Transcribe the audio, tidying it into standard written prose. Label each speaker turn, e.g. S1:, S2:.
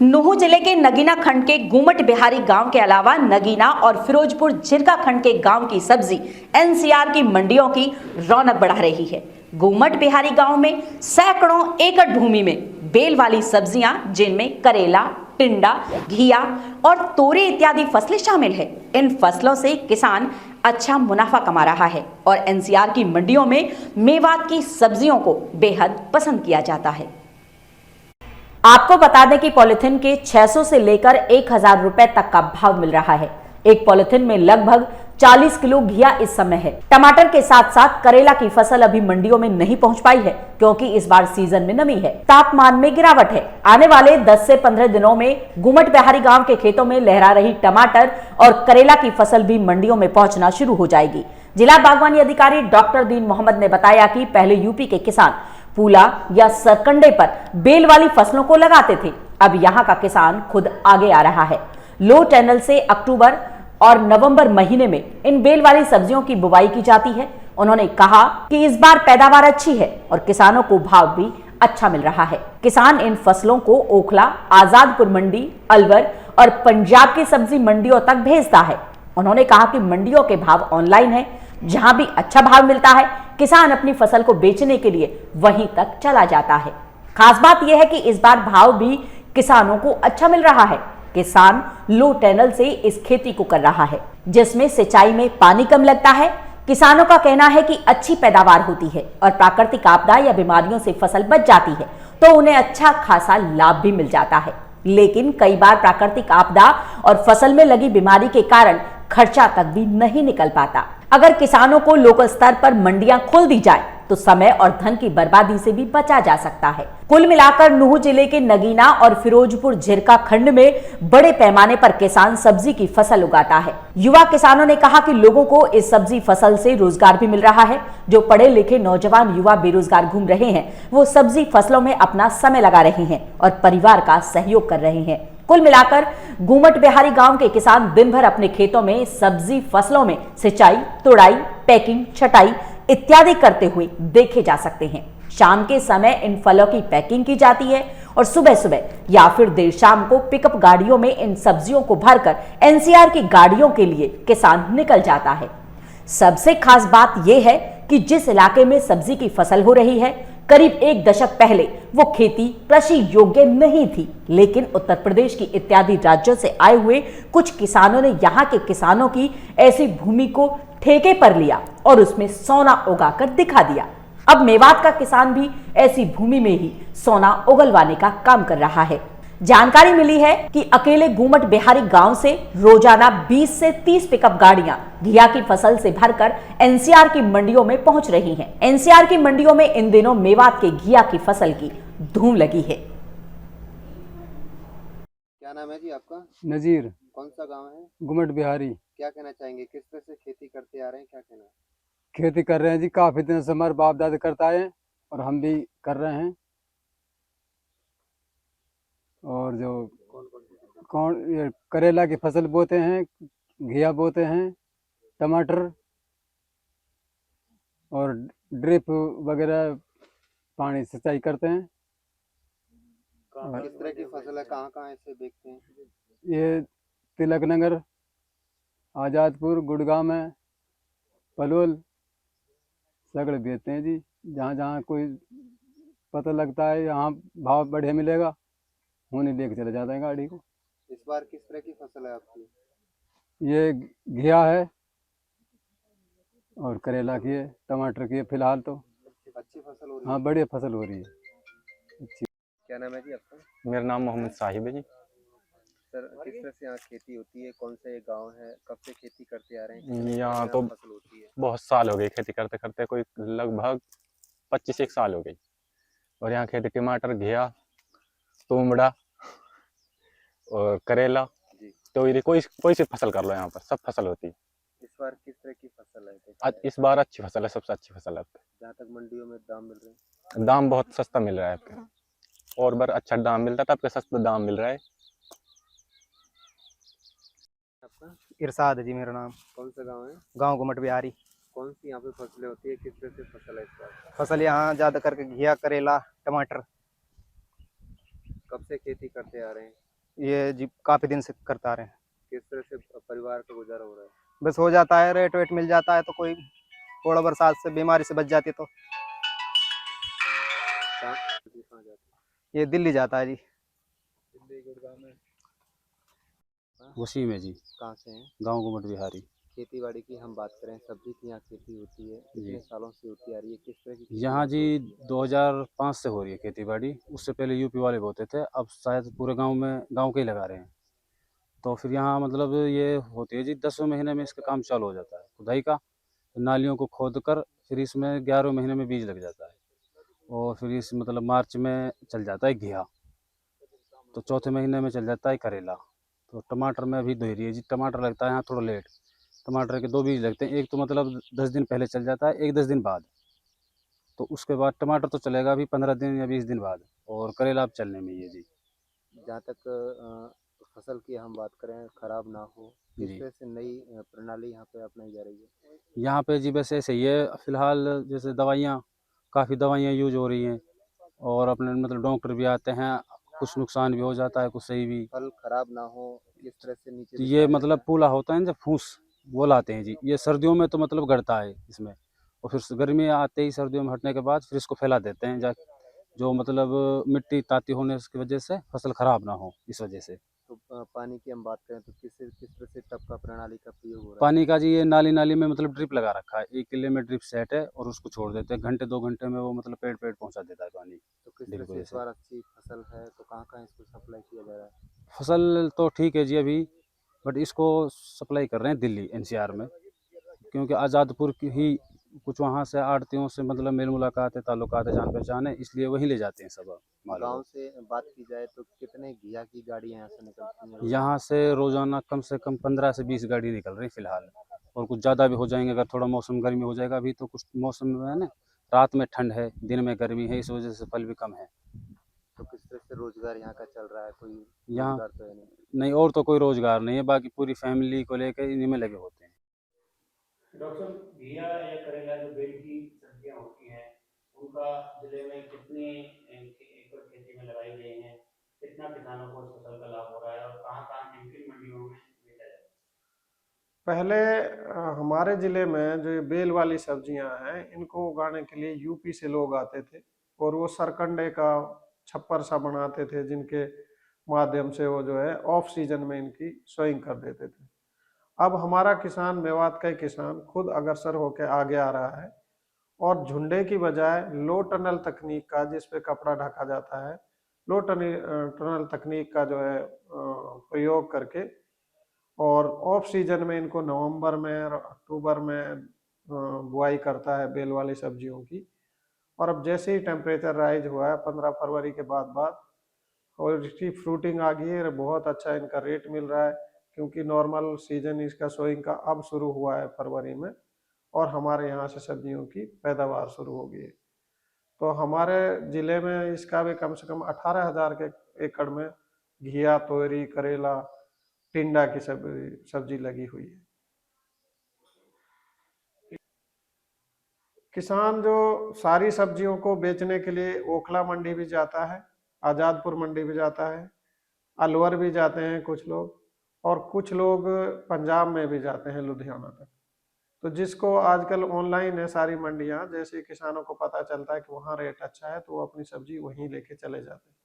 S1: नुहू जिले के नगीना खंड के गुमट बिहारी गांव के अलावा नगीना और फिरोजपुर झिरका खंड के गांव की सब्जी एनसीआर की मंडियों की रौनक बढ़ा रही है। गुमट बिहारी गांव में सैकड़ों एकड़ भूमि में बेल वाली सब्जियां, जिनमें करेला, टिंडा, घिया और तोरी इत्यादि फसलें शामिल है। इन फसलों से किसान अच्छा मुनाफा कमा रहा है और एनसीआर की मंडियों में मेवात की सब्जियों को बेहद पसंद किया जाता है। आपको बता दें कि पॉलिथीन के 600 से लेकर 1000 रुपए तक का भाव मिल रहा है। एक पॉलिथीन में लगभग 40 किलो घिया इस समय है। टमाटर के साथ साथ करेला की फसल अभी मंडियों में नहीं पहुंच पाई है, क्योंकि इस बार सीजन में नमी है, तापमान में गिरावट है। आने वाले 10 से 15 दिनों में गुमट बिहारी गांव के खेतों में लहरा रही टमाटर और करेला की फसल भी मंडियों में पहुंचना शुरू हो जाएगी। जिला बागवानी अधिकारी डॉक्टर दीन मोहम्मद ने बताया कि पहले यूपी के किसान पूला या सरकंडे पर बेल वाली फसलों को लगाते थे, अब यहां का किसान खुद आगे आ रहा है। लो टैनल से अक्टूबर और नवंबर महीने में इन बेल वाली सब्जियों की बुवाई की जाती है। उन्होंने कहा कि इस बार पैदावार अच्छी है और किसानों को भाव भी अच्छा मिल रहा है। किसान इन फसलों को ओखला, आजादपुर मंडी, अलवर और पंजाब की सब्जी मंडियों तक भेजता है। उन्होंने कहा कि मंडियों के भाव ऑनलाइन है, जहां भी अच्छा भाव मिलता है किसान अपनी फसल को बेचने के लिए वहीं तक चला जाता है। खास बात यह है कि इस बार भाव भी किसानों को अच्छा मिल रहा है। किसान लो टैनल से इस खेती को कर रहा है, जिसमें सिंचाई में पानी कम लगता है। किसानों का कहना है कि अच्छी पैदावार होती है और प्राकृतिक आपदा या बीमारियों से फसल बच जाती है तो उन्हें अच्छा खासा लाभ भी मिल जाता है। लेकिन कई बार प्राकृतिक आपदा और फसल में लगी बीमारी के कारण खर्चा तक भी नहीं निकल पाता। अगर किसानों को लोकल स्तर पर मंडियां खोल दी जाए तो समय और धन की बर्बादी से भी बचा जा सकता है। कुल मिलाकर नुहू जिले के नगीना और फिरोजपुर झिरका खंड में बड़े पैमाने पर किसान सब्जी की फसल उगाता है। युवा किसानों ने कहा कि लोगों को इस सब्जी फसल से रोजगार भी मिल रहा है। जो पढ़े लिखे नौजवान युवा बेरोजगार घूम रहे हैं, वो सब्जी फसलों में अपना समय लगा रहे हैं और परिवार का सहयोग कर रहे हैं। कुल मिलाकर गुमट बिहारी गांव के किसान दिन भर अपने खेतों में सब्जी फसलों में सिंचाई, तुड़ाई, पैकिंग, छटाई इत्यादि करते हुए देखे जा सकते हैं। शाम के समय इन फलों की पैकिंग की जाती है और सुबह सुबह या फिर देर शाम को पिकअप गाड़ियों में इन सब्जियों को भरकर एनसीआर की गाड़ियों के लिए किसान निकल जाता है। सबसे खास बात यह है कि जिस इलाके में सब्जी की फसल हो रही है, करीब 1 दशक पहले वो खेती कृषि योग्य नहीं थी, लेकिन उत्तर प्रदेश की इत्यादि राज्यों से आए हुए कुछ किसानों ने यहाँ के किसानों की ऐसी भूमि को ठेके पर लिया और उसमें सोना उगाकर दिखा दिया। अब मेवात का किसान भी ऐसी भूमि में ही सोना उगलवाने का काम कर रहा है। जानकारी मिली है कि अकेले गुमट बिहारी गांव से रोजाना 20 से 30 पिकअप गाड़ियां घिया की फसल से भरकर एनसीआर की मंडियों में पहुंच रही हैं। एनसीआर की मंडियों में इन दिनों मेवात के घिया की फसल की धूम लगी है।
S2: क्या नाम है जी आपका?
S3: नजीर।
S2: कौन सा गांव है?
S3: गुमट बिहारी।
S2: क्या कहना चाहेंगे, किस तरह से खेती करते आ रहे हैं, क्या कहना है?
S3: खेती कर रहे हैं जी, काफी दिन से हमारे बाप दादा करता है और हम भी कर रहे हैं। और जो कौन ये करेला की फसल बोते हैं, घिया बोते हैं, टमाटर और ड्रिप वगैरह पानी सिंचाई करते हैं।
S2: किस तरह की फसल है, कहाँ कहाँ इसे बेचते हैं?
S3: ये तिलक नगर, आजादपुर, गुड़गांव में, पलवल सगड़े बेचते हैं जी। जहाँ जहाँ कोई पता लगता है यहाँ भाव बढ़िया मिलेगा, उन्हें लेके चले जाते हैं गाड़ी को।
S2: इस बार किस तरह की फसल है आपकी?
S3: ये घिया है और करेला की है, टमाटर की है फिलहाल तो।
S2: अच्छी फसल हो रही है?
S3: हाँ, बढ़िया फसल हो रही है, अच्छी।
S2: क्या नाम है जी आपका?
S4: मेरा नाम मोहम्मद साहिब है जी।
S2: सर, किस तरह से यहाँ खेती होती है, कौन सा ये गांव है, कब से खेती करते आ रहे हैं?
S4: यहाँ तो
S2: फसल होती है?
S4: बहुत साल हो गए खेती करते करते, कोई लगभग 25 साल हो गई। और यहाँ खेती टमाटर, घिया, तुमड़ा और करेला, तोरी, कोई सी फसल कर लो, यहाँ पर सब फसल होती है।
S2: इस बार किस तरह की फसल है?
S4: इस बार अच्छी फसल है, सबसे अच्छी फसल है।
S2: जहाँ तक मंडियों में दाम मिल रहे हैं?
S4: दाम बहुत सस्ता मिल रहा है आपके, और बार अच्छा दाम मिलता था, आपके सस्ता दाम मिल रहा है।
S2: आपका
S5: इरशाद है जी मेरा नाम।
S2: कौन सा गांव है?
S5: गांव गुमट बिहारी।
S2: कौन सी यहाँ पे फसलें होती है, किस तरह से फसल है इस बार?
S5: फसल यहाँ ज्यादा करके घिया, करेला, टमाटर।
S2: कब से खेती करते आ रहे हैं?
S5: ये जी काफ़ी दिन से करते आ रहे हैं।
S2: किस तरह से परिवार का गुजारा हो रहा है?
S5: बस हो जाता है, रेट वेट मिल जाता है तो कोई थोड़ा बरसात से बीमारी से बच जाती तो।
S2: कहाँ जाते
S5: ये दिल्ली जाता है जी।
S2: हैं? दिल्ली गुड़गांव में
S6: उसी में जी,
S2: कहाँ से हैं?
S6: गांव गुमट बिहारी।
S2: खेती बाड़ी की हम बात करें, सब्जी की यहाँ खेती होती है, कितने
S6: जी।
S2: सालों से होती आ रही है, किस तरह की खेती
S6: यहाँ
S2: यहाँ
S6: जी
S2: पे होती है?
S6: 2005 से हो रही है खेती बाड़ी। उससे पहले यूपी वाले बोते थे, अब शायद पूरे गांव के ही लगा रहे हैं। तो फिर यहाँ मतलब ये होती है जी, 10वें महीने में इसका काम चालू हो जाता है खुदाई का। नालियों को खोद कर फिर इसमें 11वें महीने में बीज लग जाता है, और फिर इस मतलब मार्च में चल जाता है घिया, तो चौथे महीने में चल जाता है करेला। तो टमाटर में अभी धो रही है जी, टमाटर लगता है यहाँ थोड़ा लेट। टमाटर के 2 बीज लगते हैं, एक तो मतलब 10 दिन पहले चल जाता है, एक 10 दिन बाद। तो उसके बाद टमाटर तो चलेगा अभी 15 दिन या 20 दिन बाद, और करेला अब चलने में ही है जी।
S2: जहाँ तक फसल की हम बात करें, खराब ना हो, किस
S6: जी।
S2: तरह से नई प्रणाली यहाँ पे अपनाई जा रही है?
S6: यहाँ पे जी वैसे ऐसे ही है फिलहाल, जैसे दवाइयाँ, काफ़ी दवाइयाँ यूज हो रही हैं, और अपने मतलब डॉक्टर भी आते हैं, कुछ नुकसान भी हो जाता है, कुछ सही भी।
S2: फल खराब ना हो, किस तरह से नीचे
S6: तो
S2: से
S6: ये
S2: ध्यान
S6: मतलब
S2: देना
S6: पूला होता है ना, जब फूस वो लाते हैं जी, ये सर्दियों में तो मतलब गड़ता है इसमें, और फिर गर्मी आते ही सर्दियों में हटने के बाद फिर इसको फैला देते हैं, जो मतलब मिट्टी ताती होने की वजह से फसल खराब ना हो, इस वजह से।
S2: है? तो पानी की हम बात करें तो किस तरह से टपका प्रणाली का प्रयोग हो रहा है?
S6: पानी का जी ये नाली में मतलब ड्रिप लगा रखा है, 1 किले में ड्रिप सेट है, और उसको छोड़ देते हैं, घंटे 2 घंटे में वो मतलब पेड़ पहुंचा देता है पानी
S2: तो किस
S6: ड्रिप
S2: तरह
S6: की
S2: से
S6: वजह
S2: इस
S6: से।
S2: बार अच्छी फसल है, तो कहाँ कहाँ इसको सप्लाई किया जा रहा है?
S6: फसल तो ठीक है जी अभी, बट इसको सप्लाई कर रहे हैं दिल्ली एनसीआर में, क्योंकि आज़ादपुर की ही कुछ वहाँ से आड़तियों से मतलब मेल मुलाकात है, ताल्लुकात है, जान पहचान है, इसलिए वहीं ले जाते हैं सब माल
S2: गांव
S6: को।
S2: से बात की जाए तो कितने घिया की गाड़ियाँ यहाँ से निकलती हैं रोज?
S6: यहाँ से रोजाना कम से कम 15 से 20 गाड़ी निकल रही फिलहाल, और कुछ ज़्यादा भी हो जाएंगे अगर थोड़ा मौसम गर्मी हो जाएगा। अभी तो कुछ मौसम में है ना, रात में ठंड है, दिन में गर्मी है, इस वजह से फल भी कम है
S2: तो किस तरह से रोजगार यहाँ का चल रहा है? कोई
S6: यहाँ।
S2: रोजगार तो है नहीं।
S6: नहीं, और तो कोई रोजगार नहीं है, बाकी पूरी फैमिली को लेकर इन्हीं में लगे होते हैं।
S7: डॉक्टर साहब, घिया या करेला जो बेल की सब्जियां होती हैं, उनका जिले में कितने एकड़ खेती में लगाई गई हैं, कितना किसानों को इस फसल का लाभ हो रहा है, और कहाँ कहाँ किन किन मंडियों में बेचा जाता है?
S8: पहले हमारे ज़िले में जो ये बेल वाली सब्जियां हैं, इनको उगाने के लिए यूपी से लोग आते थे, और वो सरकंडे का छप्पर सा बनाते थे, जिनके माध्यम से वो जो है ऑफ सीजन में इनकी सोइंग कर देते थे। अब हमारा किसान, मेवात का ही किसान, खुद अग्रसर होकर आगे आ रहा है, और झुंडे की बजाय लो टनल तकनीक का, जिस पे कपड़ा ढका जाता है, लो टनल तकनीक का जो है प्रयोग करके, और ऑफ सीजन में इनको नवंबर में और अक्टूबर में बुआई करता है बेल वाली सब्जियों की। और अब जैसे ही टेम्परेचर राइज हुआ है 15 फरवरी के बाद और इसकी फ्रूटिंग आ गई है, बहुत अच्छा इनका रेट मिल रहा है, क्योंकि नॉर्मल सीजन इसका सोइंग का अब शुरू हुआ है फरवरी में, और हमारे यहाँ से सब्जियों की पैदावार शुरू हो गई है। तो हमारे ज़िले में इसका भी कम से कम 18,000 के एकड़ में घिया, तोरी, करेला, टिंडा की सब्जी लगी हुई है। किसान जो सारी सब्जियों को बेचने के लिए ओखला मंडी भी जाता है, आज़ादपुर मंडी भी जाता है, अलवर भी जाते हैं कुछ लोग, और कुछ लोग पंजाब में भी जाते हैं, लुधियाना तक। तो जिसको आजकल ऑनलाइन है सारी मंडियां, जैसे किसानों को पता चलता है कि वहाँ रेट अच्छा है, तो वो अपनी सब्जी वहीं लेके चले जाते हैं।